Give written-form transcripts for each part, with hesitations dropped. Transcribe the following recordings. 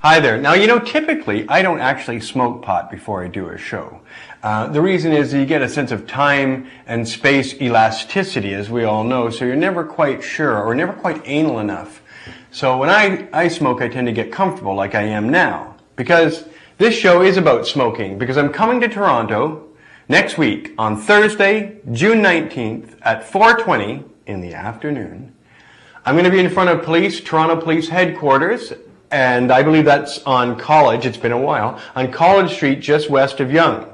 Hi there. Now, you know, typically I don't actually smoke pot before I do a show. The reason is you get a sense of time and space elasticity, as we all know, so you're never quite sure or never quite anal enough. So when I smoke, I tend to get comfortable like I am now. Because this show is about smoking, because I'm coming to Toronto next week on Thursday, June 19th at 4:20 in the afternoon. I'm going to be in front of police, Toronto Police Headquarters, and I believe that's on College, it's been a while, on College Street just west of Yonge.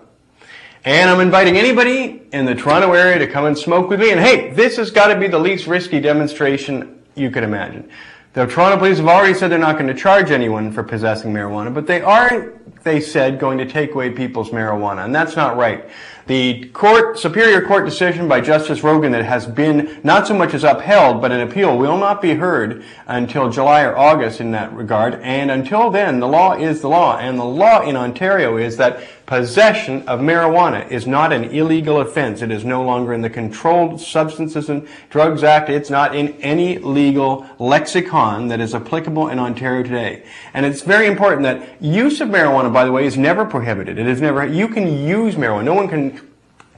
And I'm inviting anybody in the Toronto area to come and smoke with me. And hey, this has got to be the least risky demonstration you could imagine. The Toronto Police have already said they're not going to charge anyone for possessing marijuana, but they are, they said, going to take away people's marijuana, and that's not right. The Superior Court decision by Justice Rogin that has been not so much as upheld, but an appeal will not be heard until July or August in that regard, and until then, the law is the law, and the law in Ontario is that possession of marijuana is not an illegal offense. It is no longer in the Controlled Substances and Drugs Act. It's not in any legal lexicon that is applicable in Ontario today. And it's very important that use of marijuana, by the way, is never prohibited. It is never, you can use marijuana. No one can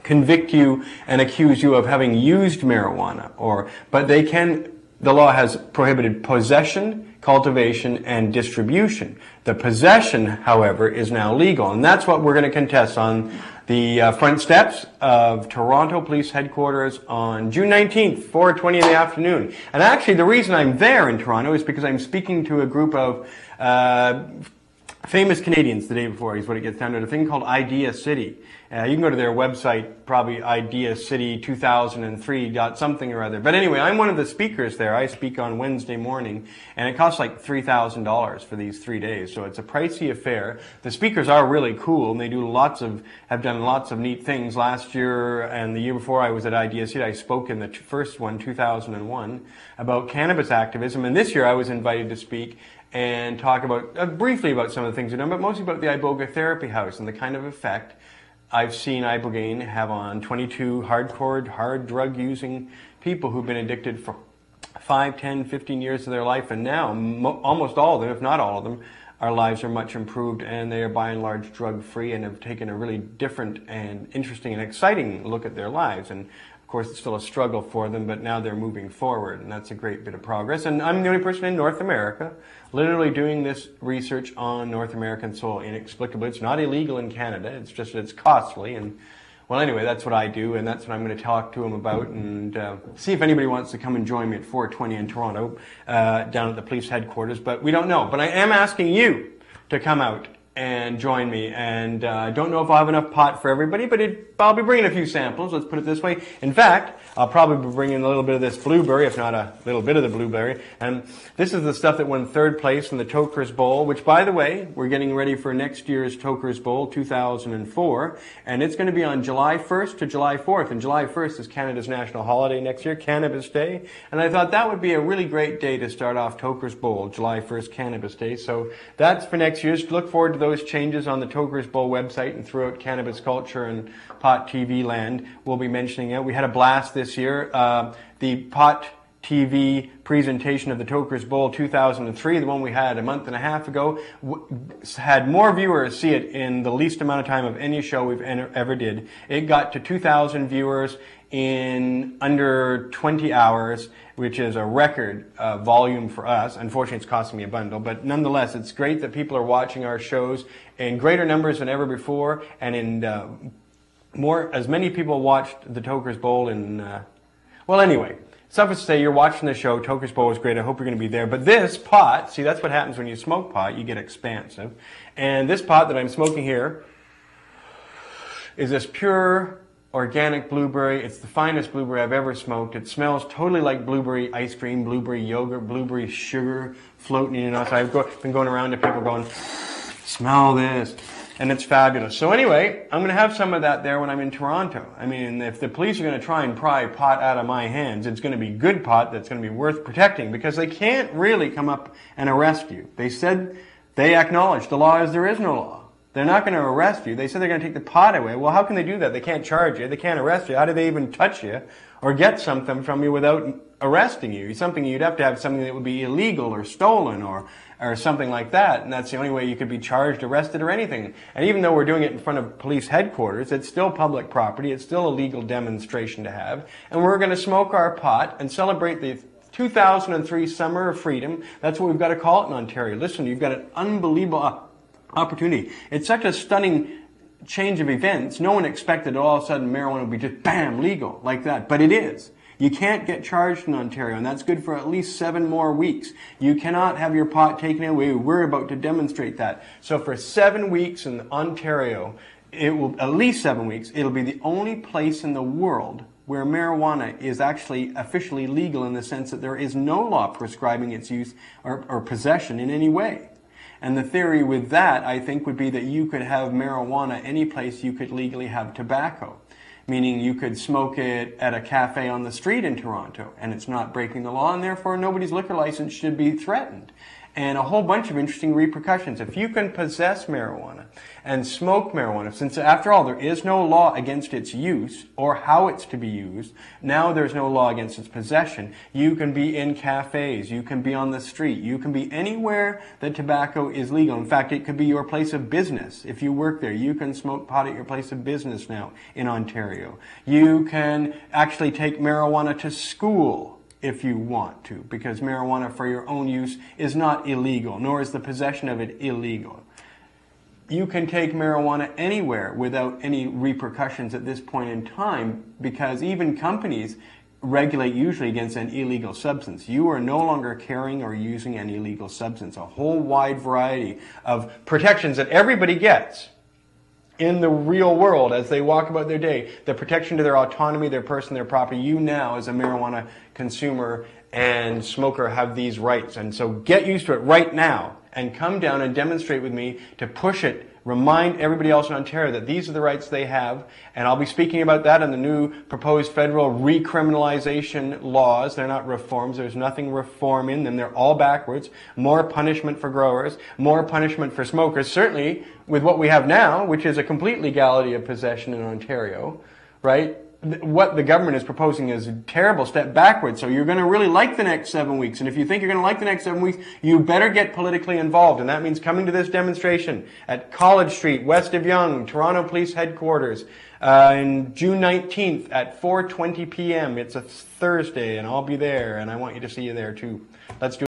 convict you and accuse you of having used marijuana, but they can, the law has prohibited possession, cultivation, and distribution. The possession, however, is now legal, and that's what we're going to contest on the front steps of Toronto Police Headquarters on June 19th, 4:20 in the afternoon. And actually, the reason I'm there in Toronto is because I'm speaking to a group of famous Canadians the day before, is what it gets down to, a thing called Idea City. You can go to their website, probably ideacity2003 something or other. But anyway, I'm one of the speakers there. I speak on Wednesday morning, and it costs like $3,000 for these 3 days. So it's a pricey affair. The speakers are really cool, and they do have done lots of neat things. Last year and the year before I was at Idea City, I spoke in the first one, 2001, about cannabis activism. And this year I was invited to speak and talk about, briefly about some of the things we've done, but mostly about the Iboga Therapy House and the kind of effect I've seen ibogaine have on 22 hard drug using people who've been addicted for 5, 10, 15 years of their life, and now almost all of them, if not all of them, our lives are much improved, and they are by and large drug free and have taken a really different and interesting and exciting look at their lives. And of course, it's still a struggle for them, but now they're moving forward, and that's a great bit of progress. And I'm the only person in North America literally doing this research on North American soil inexplicably. It's not illegal in Canada, it's just that it's costly. And well, anyway, that's what I do, and that's what I'm going to talk to them about, and see if anybody wants to come and join me at 4:20 in Toronto, down at the police headquarters, but we don't know. But I am asking you to come out and join me, and I don't know if I'll have enough pot for everybody, but I'll be bringing a few samples, let's put it this way. In fact, I'll probably be bringing a little bit of this blueberry, if not a little bit of the blueberry, and this is the stuff that won 3rd place in the Toker's Bowl, which, by the way, we're getting ready for next year's Toker's Bowl 2004, and it's going to be on July 1st to July 4th, and July 1st is Canada's national holiday next year, Cannabis Day, and I thought that would be a really great day to start off Toker's Bowl, July 1st, Cannabis Day, so that's for next year's. Look forward to those changes on the Toker's Bowl website and throughout cannabis culture and Pot TV land. We'll be mentioning it. We had a blast this year. The Pot TV presentation of the Toker's Bowl 2003, the one we had a month and a half ago, had more viewers see it in the least amount of time of any show we've ever did. It got to 2,000 viewers in under 20 hours, which is a record volume for us. Unfortunately, it's costing me a bundle, but nonetheless, it's great that people are watching our shows in greater numbers than ever before, and in as many people watched the Toker's Bowl in, well, anyway. Suffice to say, you're watching the show. Toker's Bowl is great. I hope you're going to be there. But this pot, see, that's what happens when you smoke pot. You get expansive. And this pot that I'm smoking here is this pure organic blueberry. It's the finest blueberry I've ever smoked. It smells totally like blueberry ice cream, blueberry yogurt, blueberry sugar floating in your nose. I've been going around to people going, smell this. And it's fabulous. So anyway, I'm going to have some of that there when I'm in Toronto. I mean, if the police are going to try and pry pot out of my hands, it's going to be good pot that's going to be worth protecting, because they can't really come up and arrest you. They said, they acknowledged the law is there is no law. They're not going to arrest you. They said they're going to take the pot away. Well, how can they do that? They can't charge you. They can't arrest you. How do they even touch you or get something from you without arresting you? Something you'd have to have something that would be illegal or stolen or or something like that, and that's the only way you could be charged, arrested, or anything. And even though we're doing it in front of police headquarters, it's still public property, it's still a legal demonstration to have, and we're going to smoke our pot and celebrate the 2003 Summer of Freedom. That's what we've got to call it in Ontario. Listen, you've got an unbelievable opportunity. It's such a stunning change of events. No one expected all of a sudden marijuana would be just bam, legal like that, but it is. You can't get charged in Ontario, and that's good for at least 7 more weeks. You cannot have your pot taken away. We're about to demonstrate that. So for 7 weeks in Ontario, it will, at least 7 weeks, it'll be the only place in the world where marijuana is actually officially legal in the sense that there is no law prescribing its use or possession in any way. And the theory with that, I think, would be that you could have marijuana any place you could legally have tobacco. Meaning you could smoke it at a cafe on the street in Toronto, and it's not breaking the law, and therefore nobody's liquor license should be threatened. And a whole bunch of interesting repercussions. If you can possess marijuana and smoke marijuana, since after all there is no law against its use or how it's to be used, now there's no law against its possession. You can be in cafes, you can be on the street, you can be anywhere that tobacco is legal. In fact, it could be your place of business. If you work there, you can smoke pot at your place of business now in Ontario. You can actually take marijuana to school if you want to, because marijuana for your own use is not illegal, nor is the possession of it illegal. You can take marijuana anywhere without any repercussions at this point in time, because even companies regulate usually against an illegal substance. You are no longer carrying or using an illegal substance. A whole wide variety of protections that everybody gets in the real world as they walk about their day. The protection to their autonomy, their person, their property. You now, as a marijuana consumer and smoker, have these rights. And so get used to it right now and come down and demonstrate with me to push it. Remind everybody else in Ontario that these are the rights they have. And I'll be speaking about that in the new proposed federal recriminalization laws. They're not reforms. There's nothing reform in them. They're all backwards. More punishment for growers, more punishment for smokers. Certainly with what we have now, which is a complete legality of possession in Ontario, right? What the government is proposing is a terrible step backwards. So you're going to really like the next 7 weeks. And if you think you're going to like the next 7 weeks, you better get politically involved. And that means coming to this demonstration at College Street, west of Yonge, Toronto Police Headquarters, on June 19th at 4:20 p.m. It's a Thursday, and I'll be there, and I want you to see you there too. Let's do